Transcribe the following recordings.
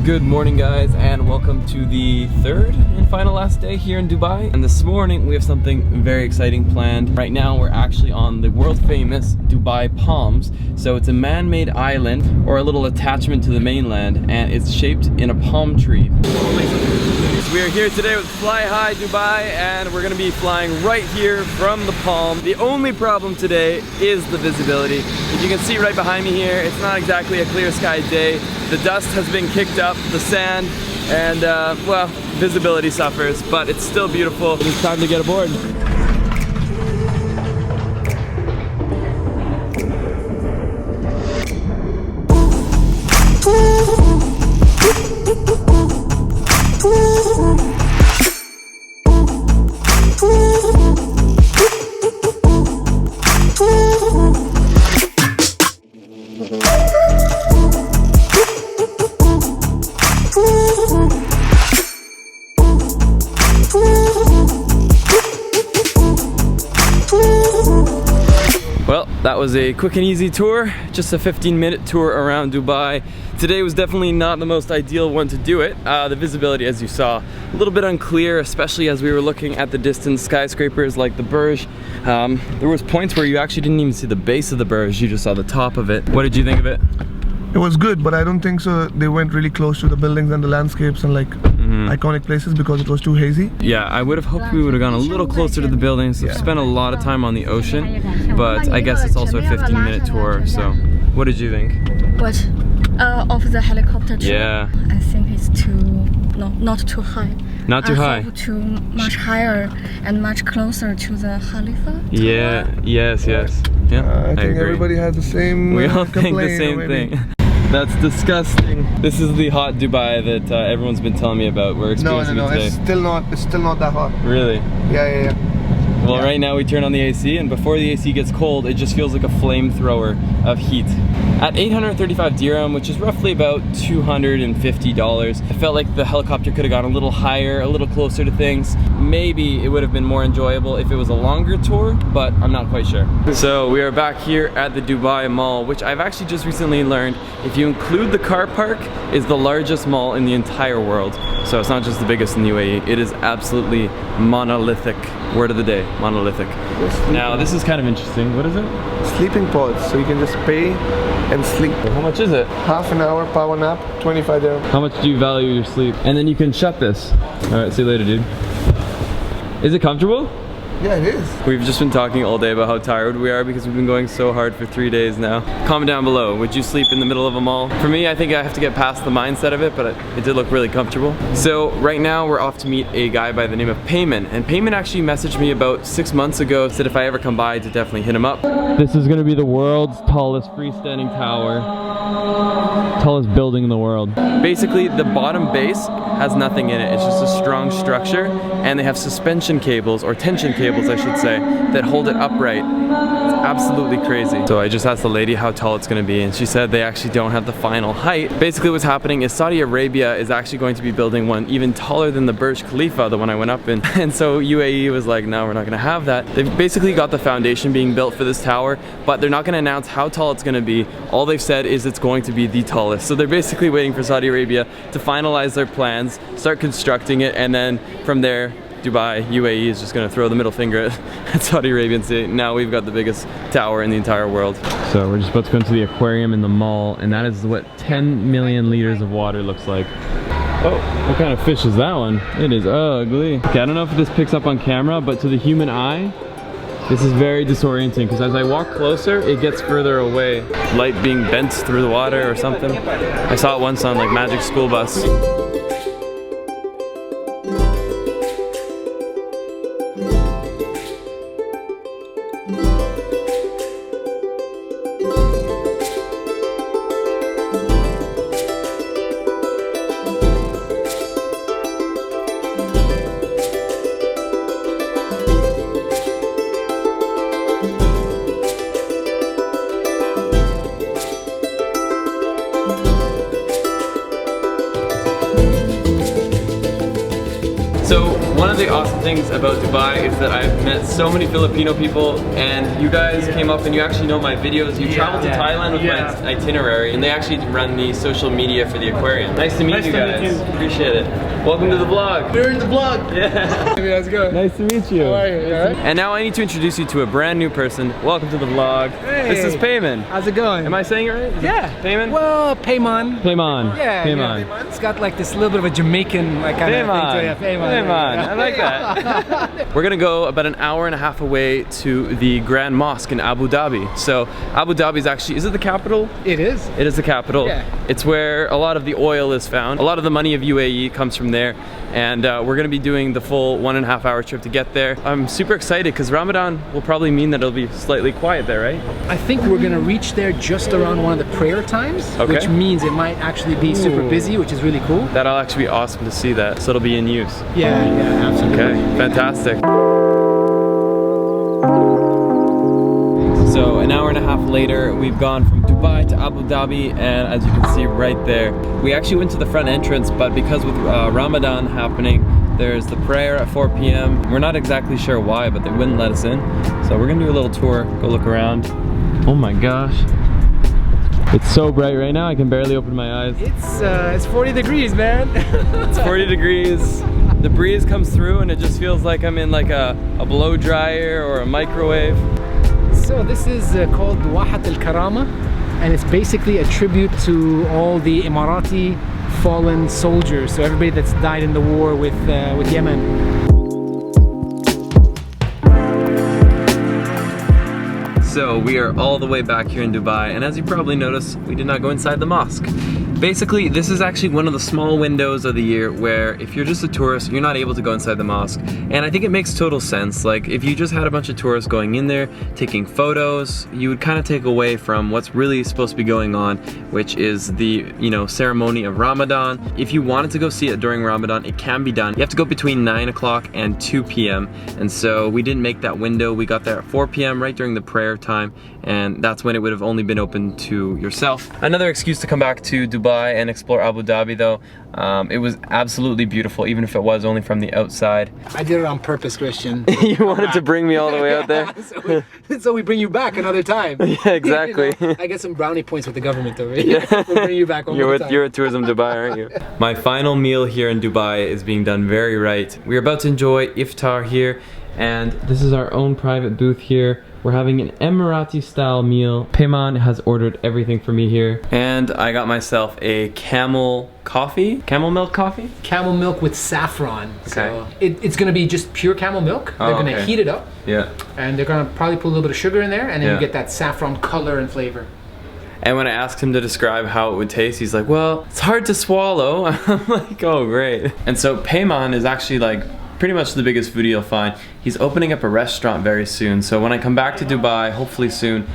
Good morning, guys, and welcome to the third and final last day here in Dubai. And this morning we have something very exciting planned. Right now we're actually on the world famous Dubai Palms. So it's a man-made island or a little attachment to the mainland, and it's shaped in a palm tree. So we are here today with Fly High Dubai, and we're going to be flying right here from the palm. The only problem today is the visibility. If you can see right behind me here, it's not exactly a clear sky day. The dust has been kicked up, the sand, and well, visibility suffers, but it's still beautiful. It's time to get aboard. Well, that was a quick and easy tour, just a 15-minute tour around Dubai. Today was definitely not the most ideal one to do it. The visibility, as you saw, a little bit unclear, especially as we were looking at the distant skyscrapers like the Burj. There was points where you actually didn't even see the base of the Burj, you just saw the top of it. What did you think of it? It was good, but I don't think so. They went really close to the buildings and the landscapes and like iconic places because it was too hazy. Yeah, I would have hoped we would have gone a little closer to the buildings. We've spent a lot of time on the ocean, but I guess it's also a 15-minute tour. So, what did you think? What? Of the helicopter tour? Yeah. I think it's not too high. Not too high? Too much higher and much closer to the Khalifa. Yeah, yes. Yeah, I think agree. everybody had the same We all think the same thing. That's disgusting. This is the hot Dubai that everyone's been telling me about. We're experiencing it today. It's still not that hot. Really? Yeah. Well, right now we turn on the AC, and before the AC gets cold, it just feels like a flamethrower of heat. At 835 dirham, which is roughly about $250, I felt like the helicopter could have gone a little higher, a little closer to things. Maybe it would have been more enjoyable if it was a longer tour, but I'm not quite sure. So we are back here at the Dubai Mall, which I've actually just recently learned, if you include the car park, is the largest mall in the entire world. So it's not just the biggest in the UAE, it is absolutely monolithic. Word of the day, monolithic. Now this is kind of interesting. What is it? Sleeping pods, so you can just pay and sleep. How much is it? Half an hour power nap, 25 dirham. How much do you value your sleep? And then you can shut this. Alright, see you later, dude. Is it comfortable? Yeah, it is. We've just been talking all day about how tired we are because we've been going so hard for 3 days now. Comment down below, would you sleep in the middle of a mall? For me, I think I have to get past the mindset of it, but it did look really comfortable. So right now we're off to meet a guy by the name of Payman, and Payman actually messaged me about 6 months ago, said if I ever come by to definitely hit him up. This is gonna be the world's tallest freestanding tower. Tallest building in the world. Basically, the bottom base has nothing in it. It's just a strong structure, and they have suspension cables, or tension cables I should say, that hold it upright. It's absolutely crazy. So I just asked the lady how tall it's going to be, and she said they actually don't have the final height. Basically what's happening is Saudi Arabia is actually going to be building one even taller than the Burj Khalifa, the one I went up in. And so UAE was like, no, we're not going to have that. They've basically got the foundation being built for this tower, but they're not going to announce how tall it's going to be. All they've said is it's going to be the tallest. So they're basically waiting for Saudi Arabia to finalize their plans, start constructing it, and then from there, Dubai, UAE is just going to throw the middle finger at Saudi Arabia and say, now we've got the biggest tower in the entire world. So we're just about to go into the aquarium in the mall, and that is what 10 million liters of water looks like. Oh, what kind of fish is that one? It is ugly. Okay, I don't know if this picks up on camera, but to the human eye, this is very disorienting because as I walk closer, it gets further away. Light being bent through the water or something. I saw it once on like Magic School Bus. things about Dubai is that I've met so many Filipino people, and you guys came up and you actually know my videos. You traveled to Thailand with my itinerary, and they actually run the social media for the aquarium. Nice to meet you guys. Appreciate it. Welcome to the vlog. We're in the vlog. Yeah. Hey, how's it going? Nice to meet you. How are you? All right? And now I need to introduce you to a brand new person. Welcome to the vlog. Hey. This is Payman. How's it going? Am I saying it right? Is Yeah. it Payman? Well, Payman. Payman. Yeah. Payman. Yeah. It's got like this little bit of a Jamaican like kind of thing to it. Payman. Payman. I like that. We're gonna go about an hour and a half away to the Grand Mosque in Abu Dhabi. So Abu Dhabi is actually, is it the capital? It is. It is the capital. Yeah. It's where a lot of the oil is found. A lot of the money of UAE comes from there. And we're gonna be doing the full 1.5 hour trip to get there. I'm super excited because Ramadan will probably mean that it'll be slightly quiet there, right? I think we're gonna reach there just around one of the prayer times, which means it might actually be super busy, which is really cool. That'll actually be awesome to see that. So it'll be in use. Yeah, absolutely. Okay, fantastic. So an hour and a half later, we've gone from Dubai to Abu Dhabi, and as you can see right there, we actually went to the front entrance, but because with Ramadan happening, there's the prayer at 4 p.m. We're not exactly sure why, but they wouldn't let us in. So we're gonna do a little tour, go look around. Oh my gosh. It's so bright right now, I can barely open my eyes. It's 40 degrees, man. It's 40 degrees. The breeze comes through and it just feels like I'm in like a blow dryer or a microwave. So this is called Wahat al-Karama, and it's basically a tribute to all the Emirati fallen soldiers, so everybody that's died in the war with Yemen. So we are all the way back here in Dubai, and as you probably noticed, we did not go inside the mosque. Basically, this is actually one of the small windows of the year where if you're just a tourist, you're not able to go inside the mosque. And I think it makes total sense. Like, if you just had a bunch of tourists going in there, taking photos, you would kind of take away from what's really supposed to be going on, which is the, you know, ceremony of Ramadan. If you wanted to go see it during Ramadan, it can be done. You have to go between 9 o'clock and 2 p.m. And so we didn't make that window. We got there at 4 p.m. right during the prayer time, and that's when it would have only been open to yourself. Another excuse to come back to Dubai and explore Abu Dhabi though. It was absolutely beautiful, even if it was only from the outside. I did it on purpose, Christian. You wanted to bring me all the way out there? so we bring you back another time. Yeah, exactly. You know, I get some brownie points with the government over here. Yeah. We'll bring you back one more time. You're at Tourism Dubai, aren't you? My final meal here in Dubai is being done very right. We're about to enjoy iftar here, and this is our own private booth here. We're having an Emirati style meal. Payman has ordered everything for me here. And I got myself a camel coffee. Camel milk coffee? Camel milk with saffron. Okay. So it's gonna be just pure camel milk. They're gonna heat it up. Yeah. And they're gonna probably put a little bit of sugar in there, and then you get that saffron color and flavor. And when I asked him to describe how it would taste, he's like, well, it's hard to swallow. I'm like, oh, great. And so Payman is actually like pretty much the biggest foodie you'll find. He's opening up a restaurant very soon, so when I come back to Dubai, hopefully soon,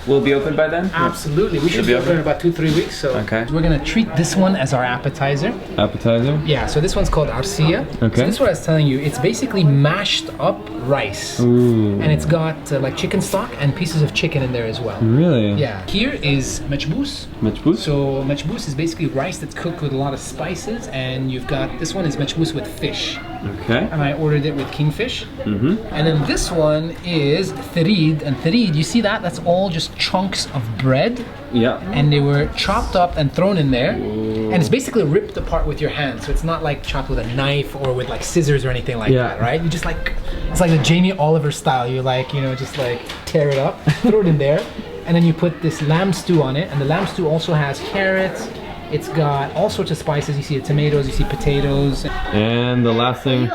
we'll be open by then? Absolutely, we should be open in about 2-3 weeks. So we're gonna treat this one as our appetizer. Appetizer? Yeah, so this one's called arsiya. Okay. So this is what I was telling you. It's basically mashed up rice. Ooh. And it's got like chicken stock and pieces of chicken in there as well. Really? Yeah. Here is machboos. Machboos? So machboos is basically rice that's cooked with a lot of spices, and you've got, this one is machboos with fish. Okay. And I ordered it with kingfish. And then this one is tharid, and tharid, you see that? That's all just chunks of bread. Yeah. And they were chopped up and thrown in there. Ooh. And it's basically ripped apart with your hand. So it's not like chopped with a knife or with like scissors or anything like that, right? You just like, it's like the Jamie Oliver style. You like, you know, just like tear it up, throw it in there. And then you put this lamb stew on it. And the lamb stew also has carrots. It's got all sorts of spices. You see the tomatoes, you see potatoes. And the last thing,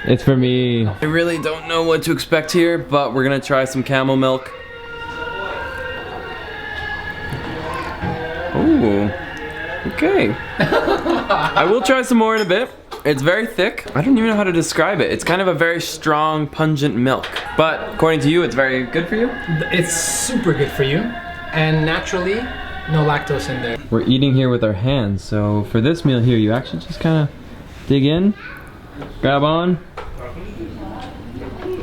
it's for me. I really don't know what to expect here, but we're gonna try some camel milk. Ooh, okay. I will try some more in a bit. It's very thick. I don't even know how to describe it. It's kind of a very strong, pungent milk. But according to you, it's very good for you? It's super good for you. And naturally, no lactose in there. We're eating here with our hands, so for this meal here, you actually just kind of dig in, grab on,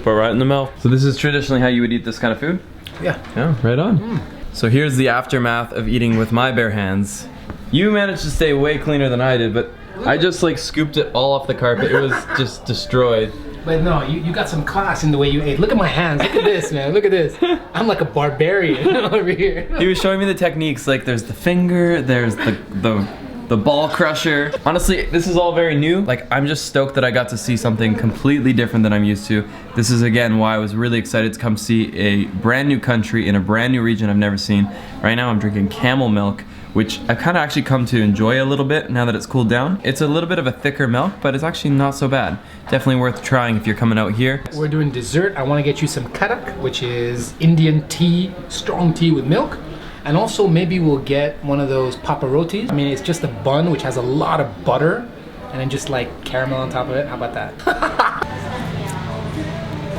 put right in the mouth. So this is traditionally how you would eat this kind of food? Yeah. Yeah, right on. So here's the aftermath of eating with my bare hands. You managed to stay way cleaner than I did, but I just like scooped it all off the carpet. It was just destroyed. But no, you got some class in the way you ate. Look at my hands. Look at this, man. Look at this. I'm like a barbarian over here. He was showing me the techniques. Like there's the finger, there's the ball crusher. Honestly, this is all very new. Like I'm just stoked that I got to see something completely different than I'm used to. This is again why I was really excited to come see a brand new country in a brand new region I've never seen. Right now I'm drinking camel milk, which I've kind of actually come to enjoy a little bit now that it's cooled down. It's a little bit of a thicker milk, but it's actually not so bad. Definitely worth trying if you're coming out here. We're doing dessert. I want to get you some karak, which is Indian tea, strong tea with milk. And also maybe we'll get one of those paparotis. I mean, it's just a bun which has a lot of butter and then just like caramel on top of it. How about that?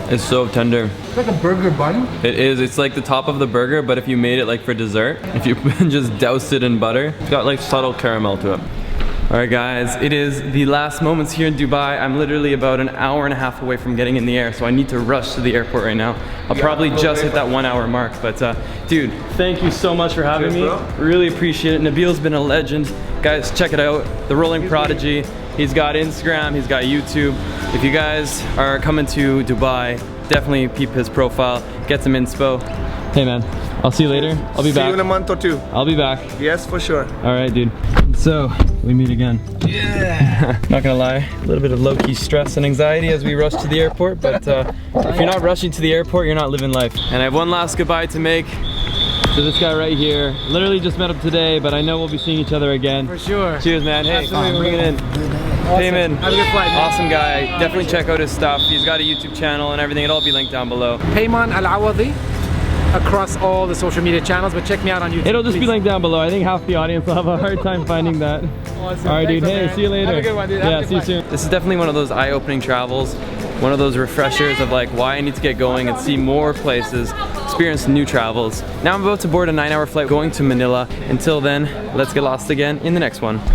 It's so tender. It's like a burger bun. It is. It's like the top of the burger, but if you made it like for dessert, if you just doused it in butter, it's got like subtle caramel to it. All right, guys, it is the last moments here in Dubai. I'm literally about an hour and a half away from getting in the air, so I need to rush to the airport right now. I'll probably just hit that 1 hour mark, but dude, thank you so much for having me. Really appreciate it. Nabil's been a legend. Guys, check it out. The Rolling Prodigy. He's got Instagram, he's got YouTube. If you guys are coming to Dubai, definitely peep his profile, get some inspo. Hey man, I'll see you later. I'll be back. See you in a month or two. I'll be back. Yes, for sure. All right, dude. So, we meet again. Yeah. Not gonna lie, a little bit of low-key stress and anxiety as we rush to the airport, but if you're not rushing to the airport, you're not living life. And I have one last goodbye to make to this guy right here. Literally just met him today, but I know we'll be seeing each other again. For sure. Cheers, man. Hey, bring it in. Awesome. Hey, man. Have a good flight, man. Awesome guy. Definitely check out his stuff. He's got a YouTube channel and everything. It'll all be linked down below. Payman Al-Awadi across all the social media channels, but check me out on YouTube. It'll just be linked down below. I think half the audience will have a hard time finding that. Awesome. All right, dude. Hey, see you later. Have a good one, dude. Yeah, see you soon. This is definitely one of those eye-opening travels. One of those refreshers of like why I need to get going and see more places, experience new travels. Now I'm about to board a 9-hour flight going to Manila. Until then, let's get lost again in the next one.